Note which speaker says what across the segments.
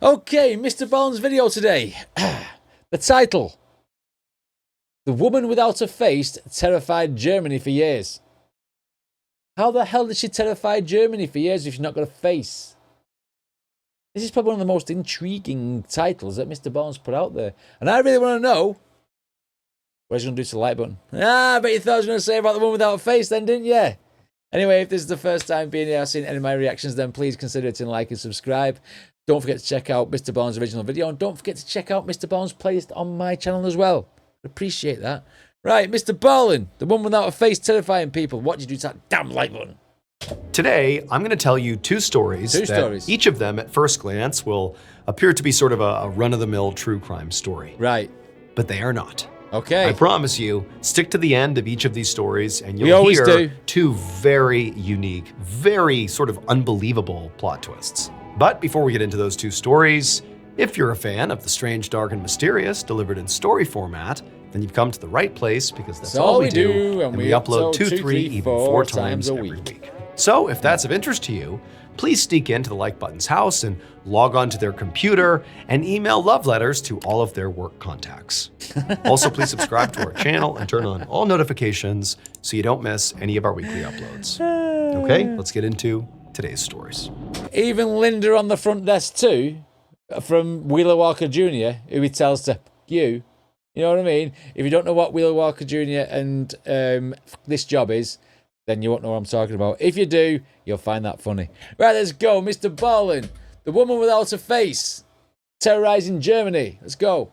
Speaker 1: Okay, Mr. Ballen's video today. The title: The woman without a face terrified Germany for years. How the hell did she terrify Germany for years if she's not got a face? This is probably one of the most intriguing titles that Mr. Ballen's put out there. And I really want to know what he's going to do to the like button. I bet you thought I was going to say about the woman without a face then, didn't you? Anyway, if this is the first time being here, I've seen any of my reactions, then please consider hitting like and subscribe. Don't forget to check out Mr. Ballen's original video, and don't forget to check out Mr. Ballen's playlist on my channel as well. Appreciate that. Right, Mr. Ballen, the woman without a face terrifying people. What did you do to that damn like button?
Speaker 2: Today, I'm going to tell you two stories. Each of them, at first glance, will appear to be sort of a run-of-the-mill true crime story.
Speaker 1: Right.
Speaker 2: But they are not.
Speaker 1: Okay.
Speaker 2: I promise you, stick to the end of each of these stories, and you'll hear two very unique, very sort of unbelievable plot twists. But before we get into those two stories, if you're a fan of the strange, dark, and mysterious delivered in story format, then you've come to the right place, because that's all we do, and we upload 2, 3, even 4 times every week. So if that's of interest to you, please sneak into the like button's house and log on to their computer and email love letters to all of their work contacts. Also, please subscribe to our channel and turn on all notifications so you don't miss any of our weekly uploads. Okay, let's get into today's stories.
Speaker 1: Even Linda on the front desk too, from Wheeler Walker Jr., who he tells to you. You know what I mean? If you don't know what Wheeler Walker Jr. and this job is, then you won't know what I'm talking about. If you do, you'll find that funny. Right, let's go. Mr. Ballen, the woman without a face, terrorizing Germany. Let's go.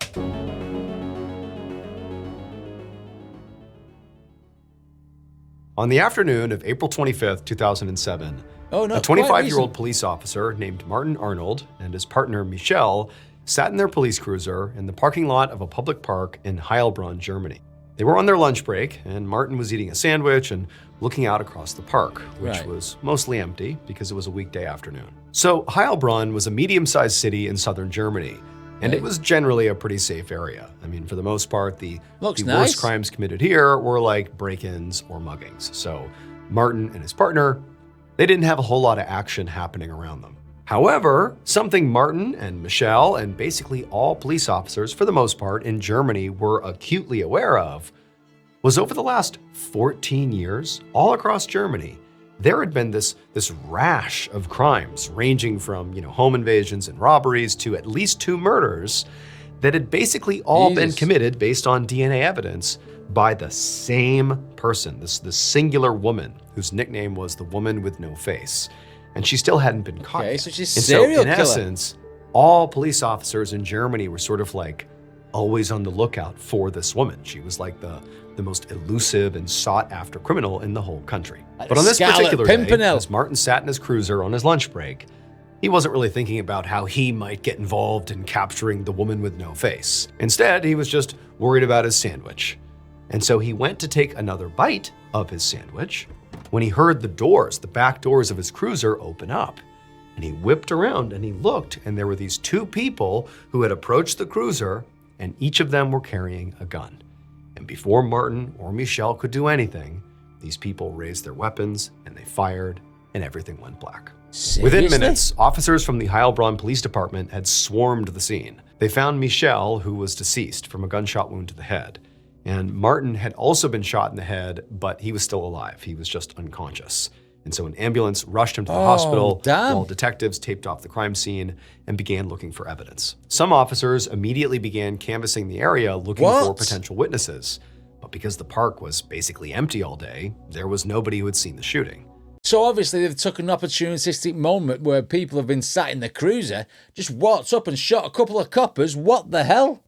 Speaker 2: On the afternoon of April 25th, 2007, a 25-year-old police officer named Martin Arnold and his partner Michelle sat in their police cruiser in the parking lot of a public park in Heilbronn, Germany. They were on their lunch break, and Martin was eating a sandwich and looking out across the park, which was mostly empty because it was a weekday afternoon. So Heilbronn was a medium-sized city in southern Germany, and it was generally a pretty safe area. I mean, for the most part, the worst crimes committed here were like break-ins or muggings. So Martin and his partner, they didn't have a whole lot of action happening around them. However, something Martin and Michelle and basically all police officers, for the most part, in Germany were acutely aware of was over the last 14 years, all across Germany, there had been this rash of crimes ranging from, home invasions and robberies to at least 2 murders that had basically all been committed based on DNA evidence by the same person, this singular woman whose nickname was the woman with no face. And she still hadn't been caught yet.
Speaker 1: So she's a serial killer.
Speaker 2: In essence, all police officers in Germany were sort of like always on the lookout for this woman. She was like the most elusive and sought-after criminal in the whole country. But on this particular day, as Martin sat in his cruiser on his lunch break, he wasn't really thinking about how he might get involved in capturing the woman with no face. Instead, he was just worried about his sandwich. And so he went to take another bite of his sandwich when he heard the back doors of his cruiser open up. And he whipped around and he looked, and there were these 2 people who had approached the cruiser, and each of them were carrying a gun. And before Martin or Michelle could do anything, these people raised their weapons and they fired, and everything went black.
Speaker 1: Seriously?
Speaker 2: Within minutes, officers from the Heilbronn Police Department had swarmed the scene. They found Michelle, who was deceased from a gunshot wound to the head. And Martin had also been shot in the head, but he was still alive. He was just unconscious. And so an ambulance rushed him to the hospital while detectives taped off the crime scene and began looking for evidence. Some officers immediately began canvassing the area looking for potential witnesses. But because the park was basically empty all day, there was nobody who had seen the shooting.
Speaker 1: So obviously they've took an opportunistic moment where people have been sat in the cruiser, just walked up and shot a couple of coppers. What the hell?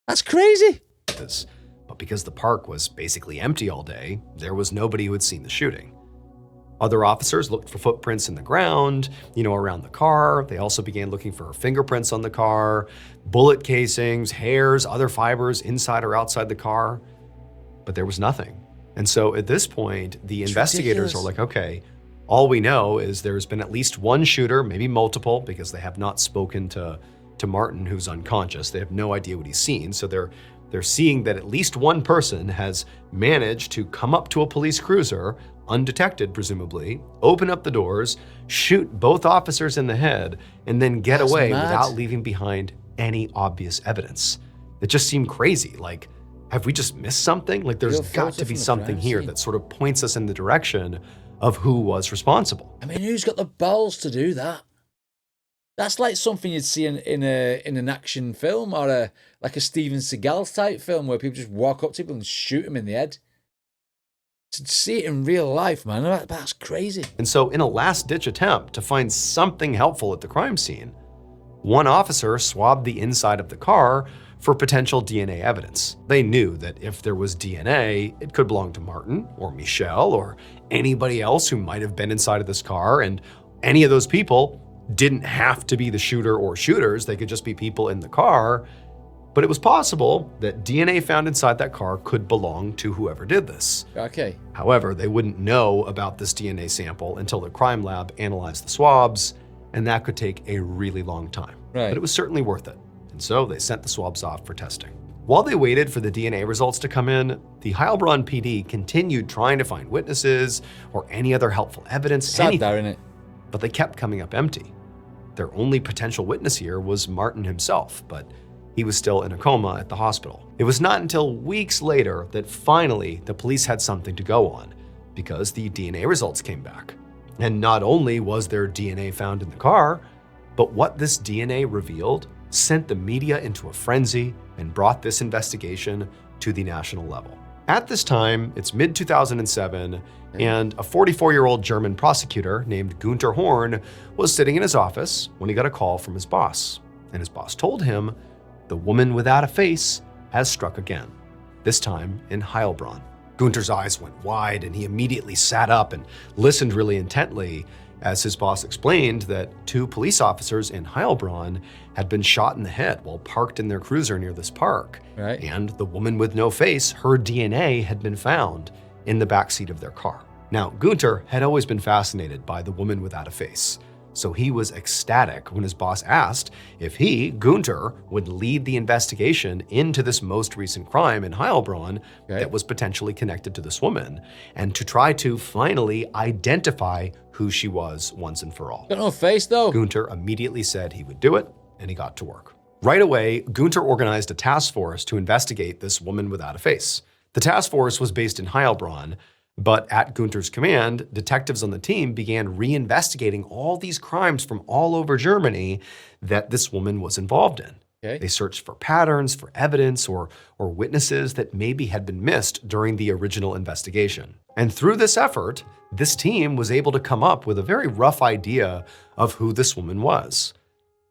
Speaker 1: That's crazy.
Speaker 2: But because the park was basically empty all day, there was nobody who had seen the shooting. Other officers looked for footprints in the ground, around the car. They also began looking for fingerprints on the car, bullet casings, hairs, other fibers inside or outside the car. But there was nothing. And so at this point, the investigators are like, okay, all we know is there's been at least one shooter, maybe multiple, because they have not spoken to Martin, who's unconscious. They have no idea what he's seen. So they're seeing that at least one person has managed to come up to a police cruiser, undetected presumably, open up the doors, shoot both officers in the head, and then get away without leaving behind any obvious evidence. It just seemed crazy. Like, have we just missed something? Like, there's got to be something here that sort of points us in the direction of who was responsible.
Speaker 1: I mean, who's got the balls to do that? That's like something you'd see in an action film or like a Steven Seagal type film where people just walk up to people and shoot them in the head. To see it in real life, man, that's crazy.
Speaker 2: And so in a last-ditch attempt to find something helpful at the crime scene, one officer swabbed the inside of the car for potential DNA evidence. They knew that if there was DNA, it could belong to Martin or Michelle or anybody else who might have been inside of this car, and any of those people didn't have to be the shooter or shooters. They could just be people in the car. But it was possible that DNA found inside that car could belong to whoever did this.
Speaker 1: Okay.
Speaker 2: However, they wouldn't know about this DNA sample until the crime lab analyzed the swabs, and that could take a really long time.
Speaker 1: Right.
Speaker 2: But it was certainly worth it. And so they sent the swabs off for testing. While they waited for the DNA results to come in, the Heilbronn PD continued trying to find witnesses or any other helpful evidence.
Speaker 1: Sad there, innit?
Speaker 2: But they kept coming up empty. Their only potential witness here was Martin himself, but he was still in a coma at the hospital. It was not until weeks later that finally the police had something to go on, because the DNA results came back. And not only was there DNA found in the car, but what this DNA revealed sent the media into a frenzy and brought this investigation to the national level. At this time, it's mid-2007, and a 44-year-old German prosecutor named Günther Horn was sitting in his office when he got a call from his boss. And his boss told him, the woman without a face has struck again, this time in Heilbronn. Günther's eyes went wide, and he immediately sat up and listened really intently as his boss explained that 2 police officers in Heilbronn had been shot in the head while parked in their cruiser near this park.
Speaker 1: Right.
Speaker 2: And the woman with no face, her DNA had been found in the backseat of their car. Now, Günther had always been fascinated by the woman without a face, so he was ecstatic when his boss asked if he, Günther, would lead the investigation into this most recent crime in Heilbronn that was potentially connected to this woman, and to try to finally identify who she was once and for all.
Speaker 1: Got no face, though.
Speaker 2: Günther immediately said he would do it, and he got to work. Right away, Günther organized a task force to investigate this woman without a face. The task force was based in Heilbronn, but at Günther's command, detectives on the team began reinvestigating all these crimes from all over Germany that this woman was involved in.
Speaker 1: Okay.
Speaker 2: They searched for patterns, for evidence, or witnesses that maybe had been missed during the original investigation. And through this effort, this team was able to come up with a very rough idea of who this woman was.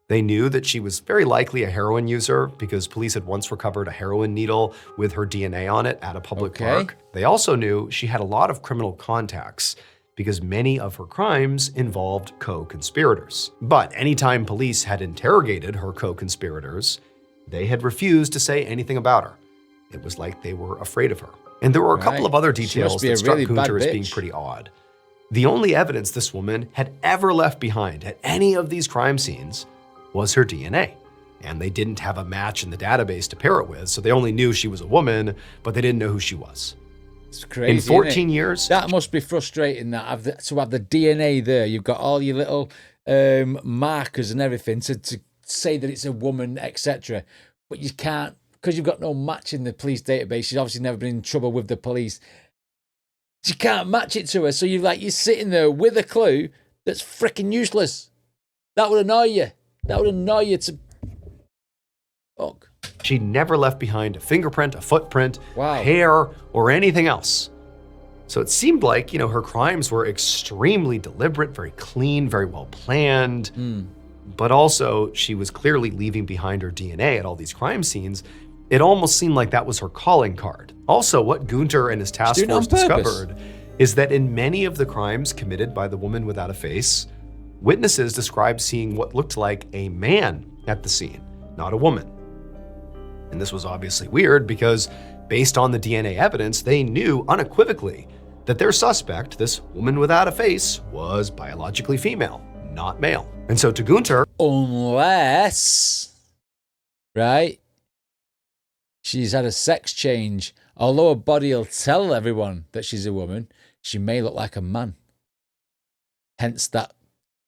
Speaker 2: They knew that she was very likely a heroin user because police had once recovered a heroin needle with her DNA on it at a public park. They also knew she had a lot of criminal contacts because many of her crimes involved co-conspirators. But anytime police had interrogated her co-conspirators, they had refused to say anything about her. It was like they were afraid of her. And there were a couple of other details that struck Günther as being pretty odd. The only evidence this woman had ever left behind at any of these crime scenes was her DNA. And they didn't have a match in the database to pair it with, so they only knew she was a woman, but they didn't know who she was.
Speaker 1: It's crazy.
Speaker 2: In 14 years.
Speaker 1: That must be frustrating to have the DNA there. You've got all your little markers and everything to say that it's a woman, etc. But you can't, because you've got no match in the police database. She's obviously never been in trouble with the police. You can't match it to her. So you're sitting there with a clue that's freaking useless. That would annoy you. That would annoy you to fuck.
Speaker 2: She never left behind a fingerprint, a footprint,
Speaker 1: wow,
Speaker 2: hair, or anything else. So it seemed like, her crimes were extremely deliberate, very clean, very well planned. But also, she was clearly leaving behind her DNA at all these crime scenes. It almost seemed like that was her calling card. Also, what Günther and his task force discovered is that in many of the crimes committed by the woman without a face, witnesses described seeing what looked like a man at the scene, not a woman. And this was obviously weird because based on the DNA evidence, they knew unequivocally that their suspect, this woman without a face, was biologically female, not male. And so to Günther,
Speaker 1: unless, right, she's had a sex change, although her body will tell everyone that she's a woman, she may look like a man. Hence that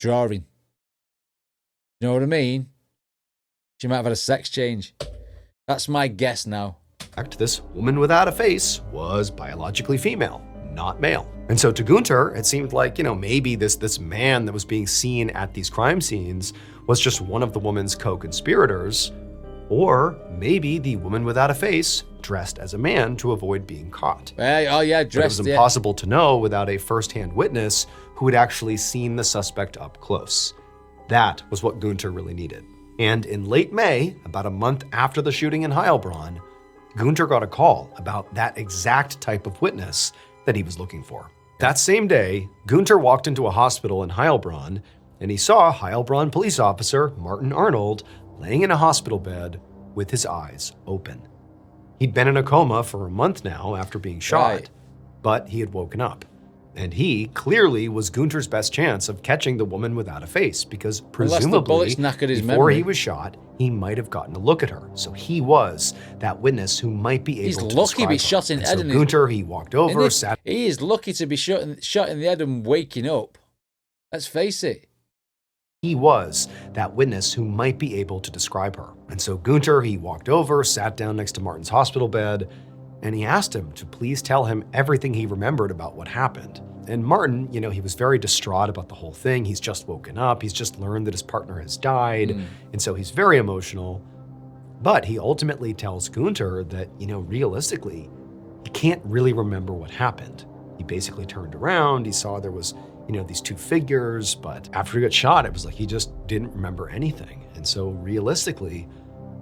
Speaker 1: drawing. You know what I mean? She might have had a sex change. That's my guess now.
Speaker 2: This woman without a face was biologically female, not male. And so to Gunter, it seemed like, maybe this man that was being seen at these crime scenes was just one of the woman's co-conspirators, or maybe the woman without a face dressed as a man to avoid being caught.
Speaker 1: Oh yeah, dressed.
Speaker 2: But it was impossible to know without a first-hand witness who had actually seen the suspect up close. That was what Gunter really needed. And in late May, about a month after the shooting in Heilbronn, Gunter got a call about that exact type of witness that he was looking for. That same day, Gunter walked into a hospital in Heilbronn, and he saw Heilbronn police officer Martin Arnold laying in a hospital bed with his eyes open. He'd been in a coma for a month now after being shot, but he had woken up. And he clearly was Gunter's best chance of catching the woman without a face, because presumably before he was shot, he might have gotten a look at her. So he was that witness who might be able to describe her.
Speaker 1: He's lucky to be shot in the head.
Speaker 2: So Gunter, he walked over, sat.
Speaker 1: He is lucky to be shot in the head and waking up. Let's face it.
Speaker 2: He was that witness who might be able to describe her. And so Gunter, he walked over, sat down next to Martin's hospital bed, and he asked him to please tell him everything he remembered about what happened. And Martin, he was very distraught about the whole thing. He's just woken up. He's just learned that his partner has died. And so he's very emotional. But he ultimately tells Gunter that, realistically, he can't really remember what happened. He basically turned around. He saw there was, these two figures. But after he got shot, it was like he just didn't remember anything. And so realistically,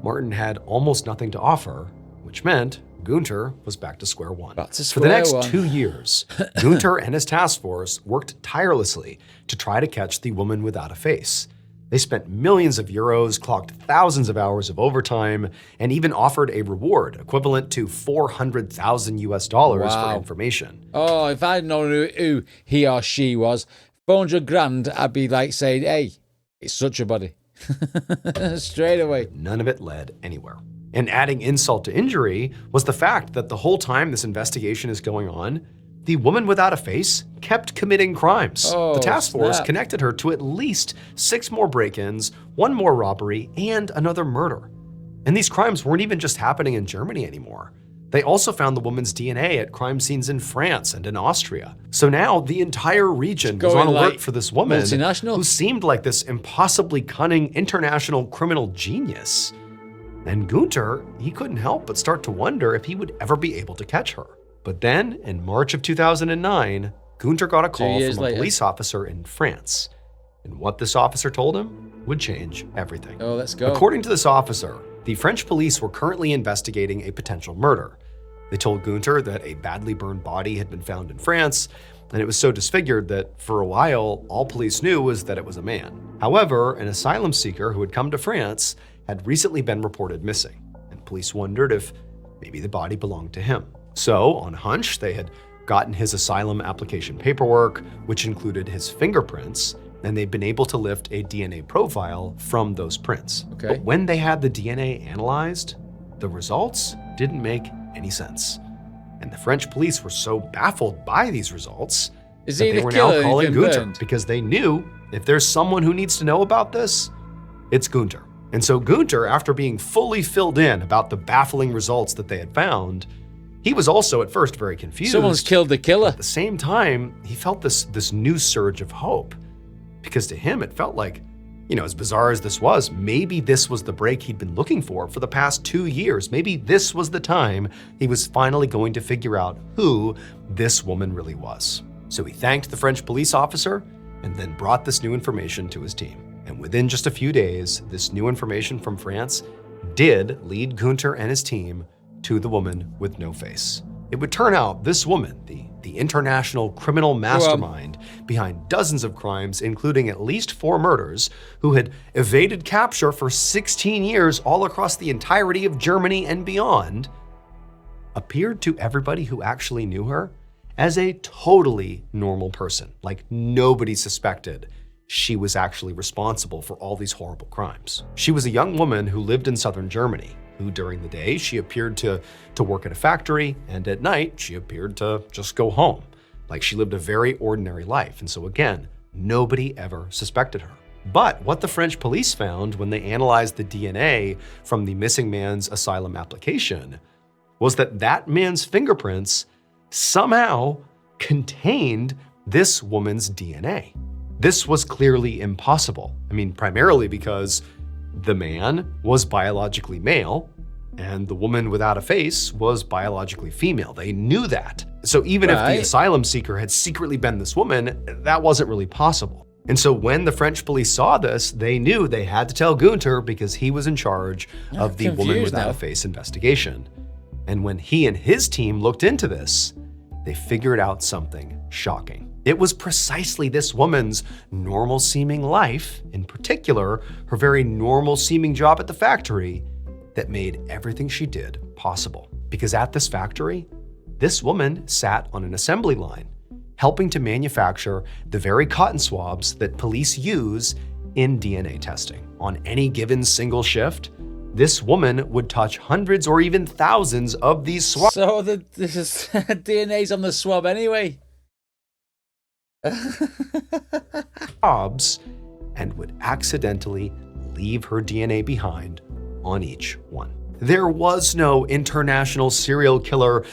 Speaker 2: Martin had almost nothing to offer, which meant Gunter was back to square one. For the next 2 years, Gunter and his task force worked tirelessly to try to catch the woman without a face. They spent millions of euros, clocked thousands of hours of overtime, and even offered a reward equivalent to $400,000 for information.
Speaker 1: Oh, if I'd known who he or she was, 400 grand, I'd be like saying, hey, it's such a body. Straight away.
Speaker 2: None of it led anywhere. And adding insult to injury was the fact that the whole time this investigation is going on, the woman without a face kept committing crimes. The task force connected her to at least 6 more break-ins, 1 more robbery, and another murder. And these crimes weren't even just happening in Germany anymore. They also found the woman's DNA at crime scenes in France and in Austria. So now the entire region was on alert for this woman who seemed like this impossibly cunning international criminal genius. And Gunter, he couldn't help but start to wonder if he would ever be able to catch her. But then, in March of 2009, Gunter got a call from a police officer in France. And what this officer told him would change everything.
Speaker 1: Oh, let's go.
Speaker 2: According to this officer, the French police were currently investigating a potential murder. They told Gunter that a badly burned body had been found in France, and it was so disfigured that for a while, all police knew was that it was a man. However, an asylum seeker who had come to France had recently been reported missing, and police wondered if maybe the body belonged to him. So, on a hunch, they had gotten his asylum application paperwork, which included his fingerprints, and they'd been able to lift a DNA profile from those prints. But when they had the DNA analyzed, the results didn't make any sense. And the French police were so baffled by these results that they were now calling Gunter, because they knew if there's someone who needs to know about this, it's Gunter. And so Gunter, after being fully filled in about the baffling results that they had found, he was also at first very confused.
Speaker 1: Someone's killed the killer.
Speaker 2: At the same time, he felt this new surge of hope. Because to him, it felt like, as bizarre as this was, maybe this was the break he'd been looking for the past 2 years. Maybe this was the time he was finally going to figure out who this woman really was. So he thanked the French police officer and then brought this new information to his team. And within just a few days, this new information from France did lead Gunter and his team to the woman with no face. It would turn out this woman, the international criminal mastermind behind dozens of crimes, including at least 4 murders, who had evaded capture for 16 years all across the entirety of Germany and beyond, appeared to everybody who actually knew her as a totally normal person. Like nobody suspected she was actually responsible for all these horrible crimes. She was a young woman who lived in southern Germany, who during the day she appeared to work at a factory, and at night she appeared to just go home. Like she lived a very ordinary life. And so again, nobody ever suspected her. But what the French police found when they analyzed the DNA from the missing man's asylum application was that that man's fingerprints somehow contained this woman's DNA. This was clearly impossible. I mean, primarily because the man was biologically male and the woman without a face was biologically female. They knew that. So even if the asylum seeker had secretly been this woman, that wasn't really possible. And so when the French police saw this, they knew they had to tell Gunther because he was in charge of the woman without a face investigation. And when he and his team looked into this, they figured out something shocking. It was precisely this woman's normal-seeming life, in particular, her very normal-seeming job at the factory, that made everything she did possible. Because at this factory, this woman sat on an assembly line, helping to manufacture the very cotton swabs that police use in DNA testing. On any given single shift, this woman would touch hundreds or even thousands of these swabs.
Speaker 1: So this is DNA's on the swab anyway.
Speaker 2: Swabs, and would accidentally leave her DNA behind on each one. There was no international serial killer,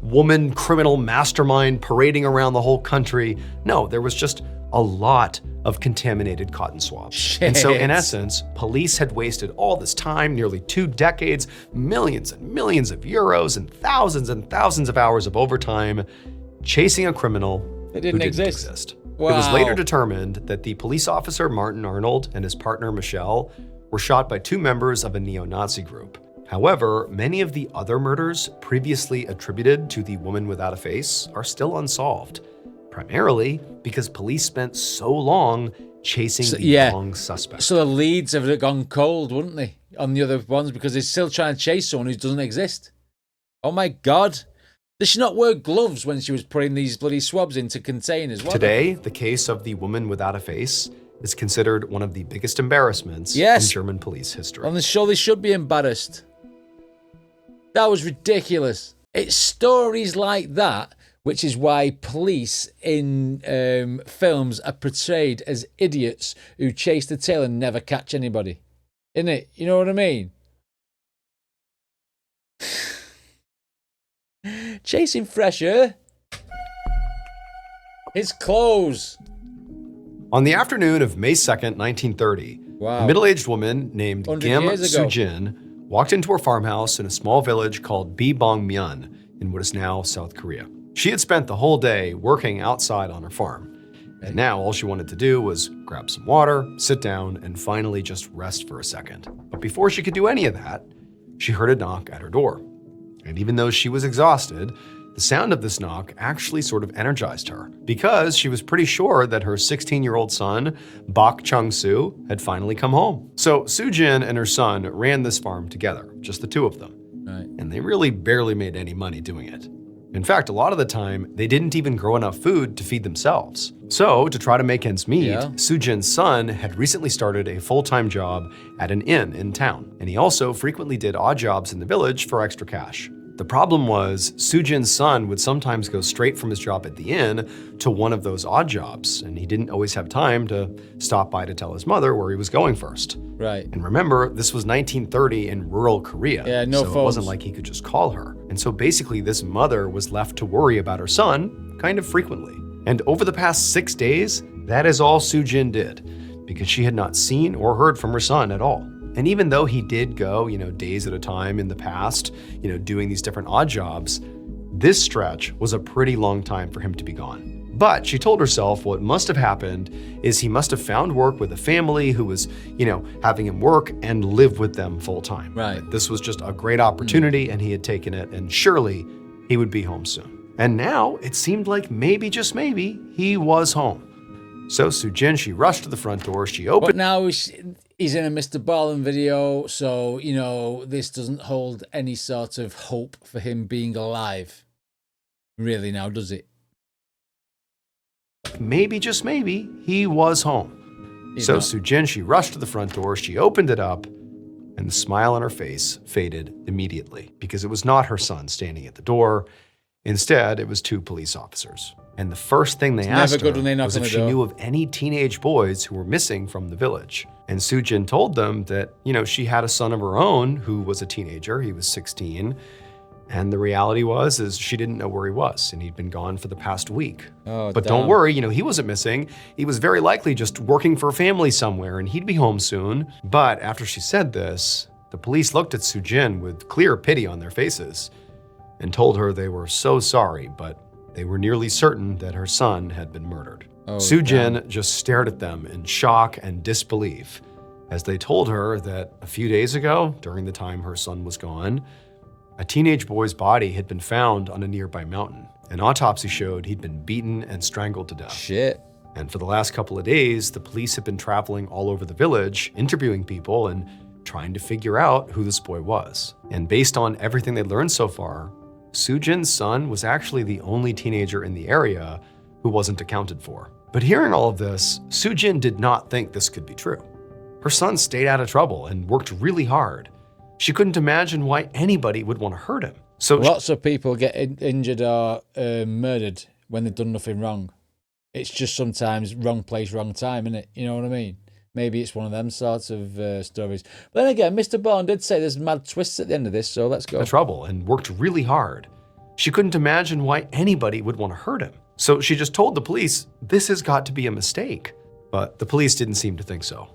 Speaker 2: woman criminal mastermind parading around the whole country. No, there was just a lot of contaminated cotton swabs.
Speaker 1: Shit.
Speaker 2: And so in essence, police had wasted all this time, nearly 2 decades, millions and millions of euros, and thousands of hours of overtime, chasing a criminal who didn't exist.
Speaker 1: Wow.
Speaker 2: It was later determined that the police officer Martin Arnold and his partner Michelle were shot by 2 members of a neo-Nazi group. However, many of the other murders previously attributed to the woman without a face are still unsolved, primarily because police spent so long chasing the wrong suspect.
Speaker 1: So the leads have gone cold, wouldn't they, on the other ones, because they're still trying to chase someone who doesn't exist. Oh my God. Did she not wear gloves when she was putting these bloody swabs into containers?
Speaker 2: Today, the case of the woman without a face is considered one of the biggest embarrassments in German police history.
Speaker 1: On the show, they should be embarrassed. That was ridiculous. It's stories like that, which is why police in films are portrayed as idiots who chase the tail and never catch anybody. Isn't it? You know what I mean? Chasing fresh air. His clothes.
Speaker 2: On the afternoon of May 2nd, 1930, a middle-aged woman named Kim Soo-jin walked into her farmhouse in a small village called Bibongmyeon in what is now South Korea. She had spent the whole day working outside on her farm, and now all she wanted to do was grab some water, sit down, and finally just rest for a second. But before she could do any of that, she heard a knock at her door. And even though she was exhausted, the sound of this knock actually sort of energized her, because she was pretty sure that her 16-year-old son, Bak Chung-soo, had finally come home. So Soo-jin and her son ran this farm together, just the 2 of them.
Speaker 1: Right.
Speaker 2: And they really barely made any money doing it. In fact, a lot of the time, they didn't even grow enough food to feed themselves. So to try to make ends meet, Soo-jin's son had recently started a full-time job at an inn in town. And he also frequently did odd jobs in the village for extra cash. The problem was, Soo-jin's son would sometimes go straight from his job at the inn to one of those odd jobs, and he didn't always have time to stop by to tell his mother where he was going first.
Speaker 1: Right.
Speaker 2: And remember, this was 1930 in rural Korea,
Speaker 1: so
Speaker 2: it wasn't like he could just call her. And so basically, this mother was left to worry about her son kind of frequently. And over the past 6 days, that is all Soo-jin did, because she had not seen or heard from her son at all. And even though he did go, days at a time in the past, doing these different odd jobs, this stretch was a pretty long time for him to be gone. But she told herself what must have happened is he must have found work with a family who was, having him work and live with them full time.
Speaker 1: Right.
Speaker 2: This was just a great opportunity and he had taken it, and surely he would be home soon. And now it seemed like maybe, just maybe, he was home. So Soo-jin, she rushed to the front door, she opened.
Speaker 1: But now he's in a Mr. Ballen video, so, this doesn't hold any sort of hope for him being alive. Really now, does it?
Speaker 2: Maybe, just maybe, he was home. So Soo-jin, she rushed to the front door, she opened it up, and the smile on her face faded immediately, because it was not her son standing at the door. Instead, it was 2 police officers. And the first thing they asked her was if she knew of any teenage boys who were missing from the village. And Soo-jin told them that, she had a son of her own who was a teenager. He was 16. And the reality is she didn't know where he was, and he'd been gone for the past week. But don't worry, he wasn't missing. He was very likely just working for a family somewhere, and he'd be home soon. But after she said this, the police looked at Soo-jin with clear pity on their faces and told her they were so sorry, but they were nearly certain that her son had been murdered. Soo-jin just stared at them in shock and disbelief as they told her that a few days ago, during the time her son was gone, a teenage boy's body had been found on a nearby mountain. An autopsy showed he'd been beaten and strangled to death.
Speaker 1: Shit.
Speaker 2: And for the last couple of days, the police had been traveling all over the village, interviewing people and trying to figure out who this boy was. And based on everything they learned so far, Soo-jin's son was actually the only teenager in the area who wasn't accounted for. But hearing all of this, Soo-jin did not think this could be true. Her son stayed out of trouble and worked really hard. She couldn't imagine why anybody would want to hurt him. So
Speaker 1: lots of people get injured or murdered when they've done nothing wrong. It's just sometimes wrong place, wrong time, isn't it? You know what I mean? Maybe it's one of them sorts of stories. But then again, Mr. Ballen did say there's mad twists at the end of this, so let's go.
Speaker 2: Trouble and worked really hard. She couldn't imagine why anybody would want to hurt him. So she just told the police, this has got to be a mistake. But the police didn't seem to think so.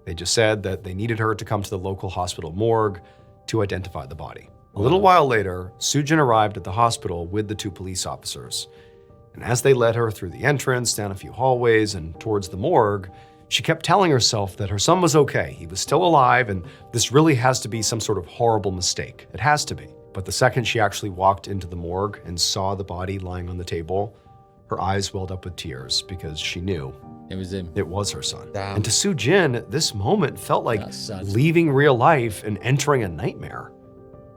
Speaker 2: They just said that they needed her to come to the local hospital morgue to identify the body. A little while later, Soo-jin arrived at the hospital with the 2 police officers. And as they led her through the entrance, down a few hallways, and towards the morgue, she kept telling herself that her son was okay. He was still alive, and this really has to be some sort of horrible mistake. It has to be. But the second she actually walked into the morgue and saw the body lying on the table, her eyes welled up with tears because she knew
Speaker 1: it was him.
Speaker 2: It was her son.
Speaker 1: Damn.
Speaker 2: And to Soo-jin, this moment felt like leaving real life and entering a nightmare.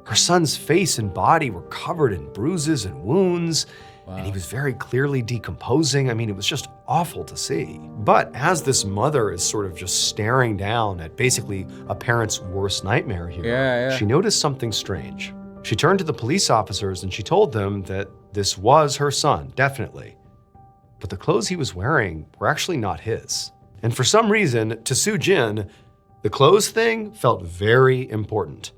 Speaker 2: Her son's face and body were covered in bruises and wounds, and he was very clearly decomposing. I mean, it was just awful to see. But as this mother is sort of just staring down at basically a parent's worst nightmare here, she noticed something strange. She turned to the police officers and she told them that this was her son, definitely. But the clothes he was wearing were actually not his. And for some reason, to Soo-jin, the clothes thing felt very important.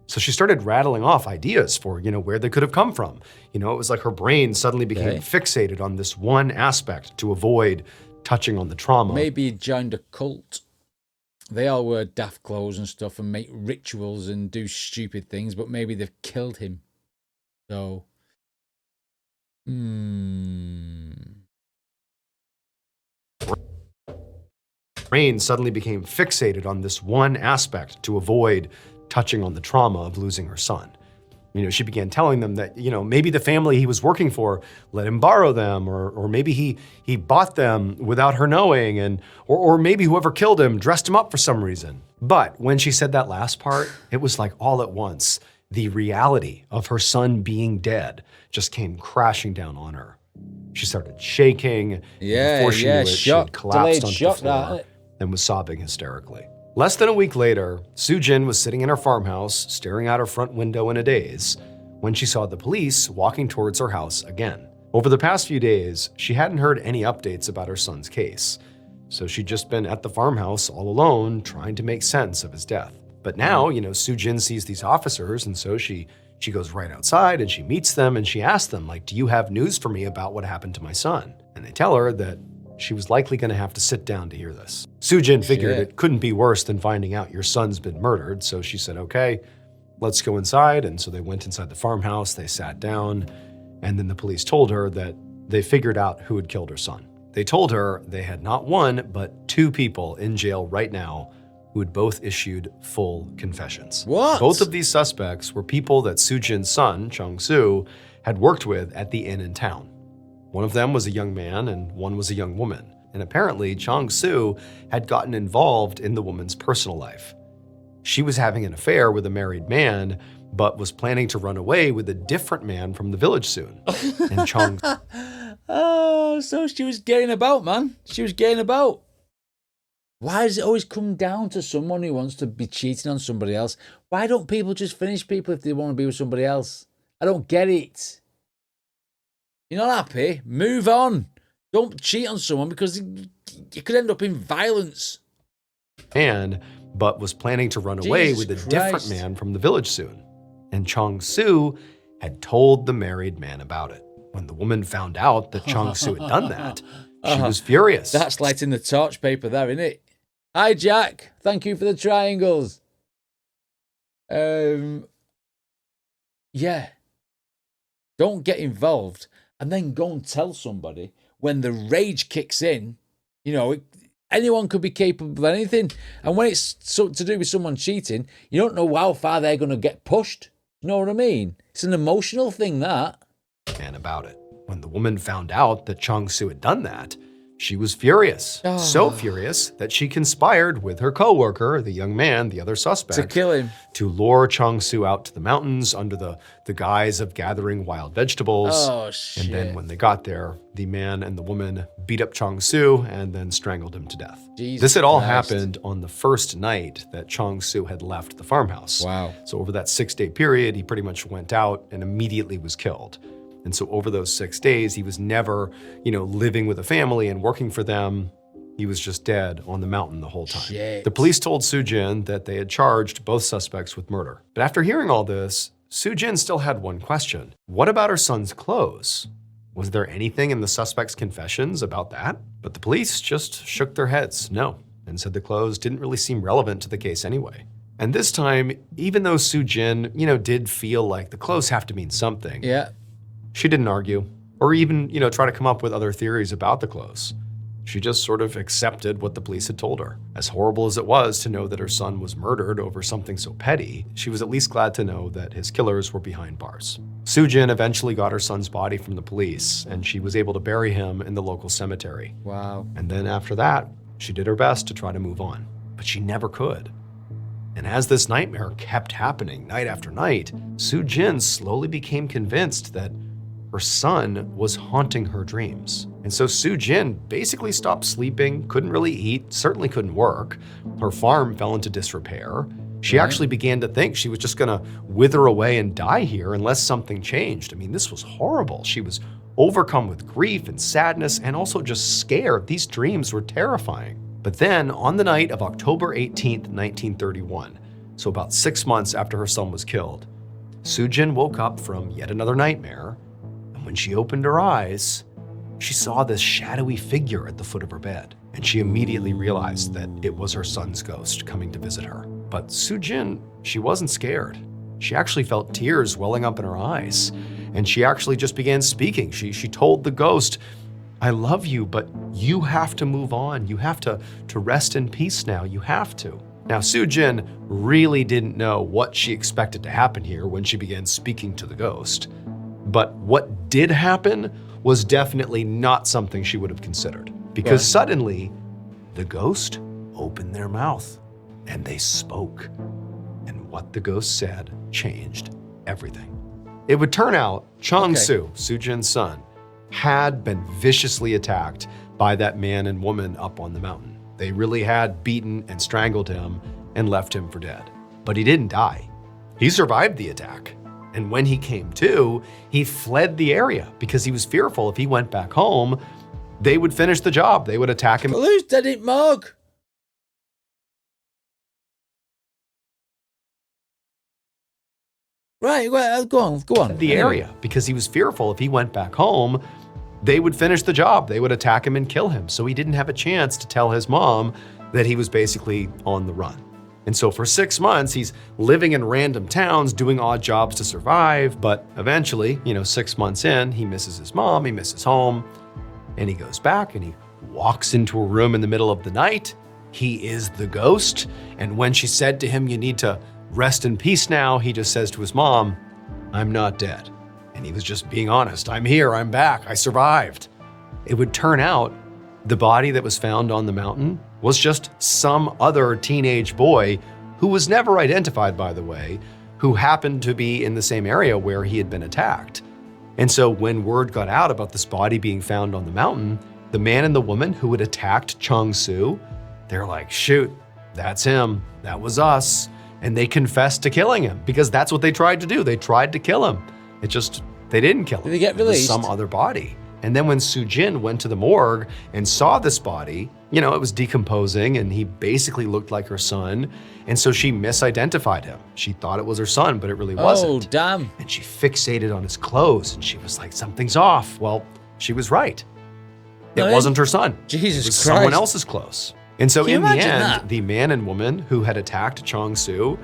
Speaker 2: So she started rattling off ideas for, where they could have come from. It was like her brain suddenly became fixated on this one aspect to avoid touching on the trauma.
Speaker 1: Maybe he joined a cult. They all wear daft clothes and stuff and make rituals and do stupid things, but maybe they've killed him. So,
Speaker 2: brain suddenly became fixated on this one aspect to avoid touching on the trauma of losing her son. She began telling them that, maybe the family he was working for let him borrow them, or maybe he bought them without her knowing, or maybe whoever killed him dressed him up for some reason. But when she said that last part, it was like all at once, the reality of her son being dead just came crashing down on her. She started shaking. Before she knew it, she had collapsed onto the floor and was sobbing hysterically. Less than a week later, Soo-jin was sitting in her farmhouse, staring out her front window in a daze, when she saw the police walking towards her house again. Over the past few days, she hadn't heard any updates about her son's case, so she'd just been at the farmhouse all alone, trying to make sense of his death. But now, Soo-jin sees these officers, and so she goes right outside and she meets them and she asks them, do you have news for me about what happened to my son? And they tell her that she was likely going to have to sit down to hear this. Soo-jin figured it couldn't be worse than finding out your son's been murdered, so she said, okay, let's go inside. And so they went inside the farmhouse, they sat down, and then the police told her that they figured out who had killed her son. They told her they had not 1, but 2 people in jail right now who had both issued full confessions.
Speaker 1: What?
Speaker 2: Both of these suspects were people that Soo-jin's son, Chong-soo, had worked with at the inn in town. One of them was a young man and one was a young woman. And apparently, Chong-soo had gotten involved in the woman's personal life. She was having an affair with a married man, but was planning to run away with a different man from the village soon. And Chong...
Speaker 1: Oh, so she was getting about, man. She was getting about. Why does it always come down to someone who wants to be cheating on somebody else? Why don't people just finish people if they want to be with somebody else? I don't get it. You're not happy? Move on. Don't cheat on someone because you could end up in violence.
Speaker 2: But was planning to run away with a different man from the village soon. And Chong-su had told the married man about it. When the woman found out that Chong-su had done that, she was furious.
Speaker 1: That's lighting the torch paper there, isn't it? Hi, Jack. Thank you for the triangles. Yeah. Don't get involved and then go and tell somebody when the rage kicks in. You know, anyone could be capable of anything. And when it's to do with someone cheating, you don't know how far they're going to get pushed. You know what I mean? It's an emotional thing, that.
Speaker 2: And about it. When the woman found out that Chong-su had done that, she was furious. So furious that she conspired with her co-worker, the young man, the other suspect,
Speaker 1: to kill him,
Speaker 2: to lure Chong-su out to the mountains under the guise of gathering wild vegetables.
Speaker 1: Oh, shit.
Speaker 2: And then when they got there, the man and the woman beat up Chong-su and then strangled him to death. This had all happened on the first night that Chong-su had left the farmhouse.
Speaker 1: Wow.
Speaker 2: So over that 6-day period, he pretty much went out and immediately was killed. And so over those 6 days, he was never, living with a family and working for them. He was just dead on the mountain the whole time.
Speaker 1: Shit.
Speaker 2: The police told Soo-jin that they had charged both suspects with murder. But after hearing all this, Soo-jin still had one question. What about her son's clothes? Was there anything in the suspect's confessions about that? But the police just shook their heads, no, and said the clothes didn't really seem relevant to the case anyway. And this time, even though Soo-jin, did feel like the clothes have to mean something, she didn't argue or even, try to come up with other theories about the clothes. She just sort of accepted what the police had told her. As horrible as it was to know that her son was murdered over something so petty, she was at least glad to know that his killers were behind bars. Soo-jin eventually got her son's body from the police, and she was able to bury him in the local cemetery.
Speaker 1: Wow.
Speaker 2: And then after that, she did her best to try to move on, but she never could. And as this nightmare kept happening night after night, Soo-jin slowly became convinced that her son was haunting her dreams. And so Soo-jin basically stopped sleeping, couldn't really eat, certainly couldn't work. Her farm fell into disrepair. She actually began to think she was just gonna wither away and die here unless something changed. I mean, this was horrible. She was overcome with grief and sadness and also just scared. These dreams were terrifying. But then on the night of October 18th, 1931, so about 6 months after her son was killed, Soo-jin woke up from yet another nightmare. When she opened her eyes, she saw this shadowy figure at the foot of her bed, and she immediately realized that it was her son's ghost coming to visit her. But Soo-jin, she wasn't scared. She actually felt tears welling up in her eyes, and she actually just began speaking. She told the ghost, "I love you, but you have to move on. You have to rest in peace now. You have to." Now, Soo-jin really didn't know what she expected to happen here when she began speaking to the ghost. But what did happen was definitely not something she would have considered. Because suddenly, the ghost opened their mouth and they spoke. And what the ghost said changed everything. It would turn out Chong-su, Soo-jin's son, had been viciously attacked by that man and woman up on the mountain. They really had beaten and strangled him and left him for dead. But he didn't die. He survived the attack. And when he came to, he fled the area because he was fearful if he went back home, they would finish the job. They would attack him.
Speaker 1: Who's did it, Mog? Right, well, go on.
Speaker 2: The area because he was fearful if he went back home, they would finish the job. They would attack him and kill him. So he didn't have a chance to tell his mom that he was basically on the run. And so for 6 months, he's living in random towns, doing odd jobs to survive. But eventually, 6 months in, he misses his mom, he misses home, and he goes back and he walks into a room in the middle of the night. He is the ghost. And when she said to him, "You need to rest in peace now," he just says to his mom, "I'm not dead." And he was just being honest. "I'm here, I'm back, I survived." It would turn out the body that was found on the mountain was just some other teenage boy who was never identified, by the way, who happened to be in the same area where he had been attacked. And so when word got out about this body being found on the mountain, the man and the woman who had attacked Chong-su, they're like, "Shoot, that's him, that was us." And they confessed to killing him because that's what they tried to do. They tried to kill him. It just They didn't kill him.
Speaker 1: Did they get released?
Speaker 2: It was some other body. And then when Soo Jin went to the morgue and saw this body, you know, it was decomposing and he basically looked like her son. And so she misidentified him. She thought it was her son, but it really wasn't.
Speaker 1: Oh, damn.
Speaker 2: And she fixated on his clothes and she was like, something's off. Well, she was right. It wasn't her son.
Speaker 1: Jesus
Speaker 2: it was
Speaker 1: Christ.
Speaker 2: someone else's clothes. And so in the end,
Speaker 1: that?
Speaker 2: the man and woman who had attacked Chong Soo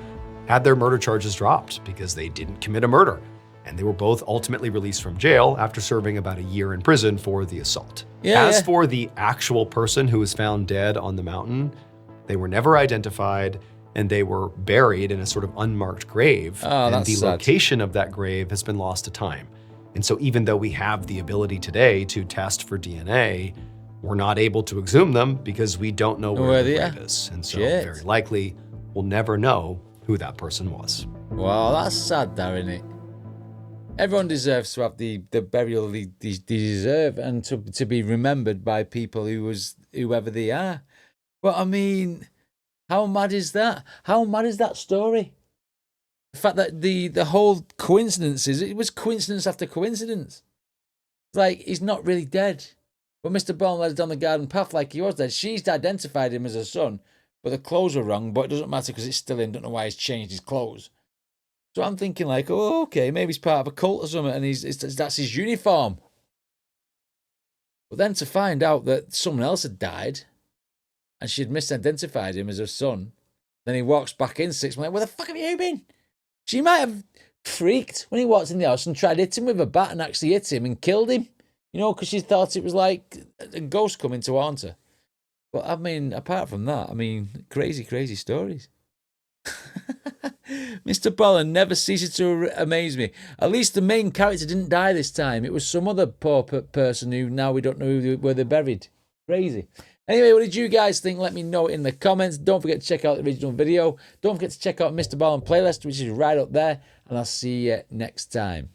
Speaker 2: had their murder charges dropped because they didn't commit a murder. And they were both ultimately released from jail after serving about a year in prison for the assault. As for the actual person who was found dead on the mountain, they were never identified and they were buried in a sort of unmarked grave.
Speaker 1: Oh,
Speaker 2: and the
Speaker 1: sad.
Speaker 2: location of that grave has been lost to time. And so even though we have the ability today to test for DNA, we're not able to exhume them because we don't know where the grave is. And so very likely we'll never know who that person was.
Speaker 1: Well, that's sad, though, isn't it? Everyone deserves to have the burial they deserve and to be remembered by people whoever they are. But I mean, how mad is that? How mad is that story? The fact that the whole coincidences, it was coincidence after coincidence. Like, he's not really dead. But Mr. Ballen led down the garden path like he was dead. She's identified him as her son, but the clothes were wrong, but it doesn't matter because it's still him. Don't know why he's changed his clothes. So I'm thinking like, oh, okay, maybe he's part of a cult or something, and that's his uniform. But then to find out that someone else had died, and she had misidentified him as her son, then he walks back in 6 months. Where the fuck have you been? She might have freaked when he walked in the house and tried to hit him with a bat and actually hit him and killed him. You know, because she thought it was like a ghost coming to haunt her. But I mean, apart from that, I mean, crazy, crazy stories. Mr. Ballen never ceases to amaze me. At least the main character didn't die this time. It was some other poor person who now we don't know where they're buried. Crazy. Anyway, what did you guys think? Let me know in the comments. Don't forget to check out the original video. Don't forget to check out Mr. Ballen playlist, which is right up there. And I'll see you next time.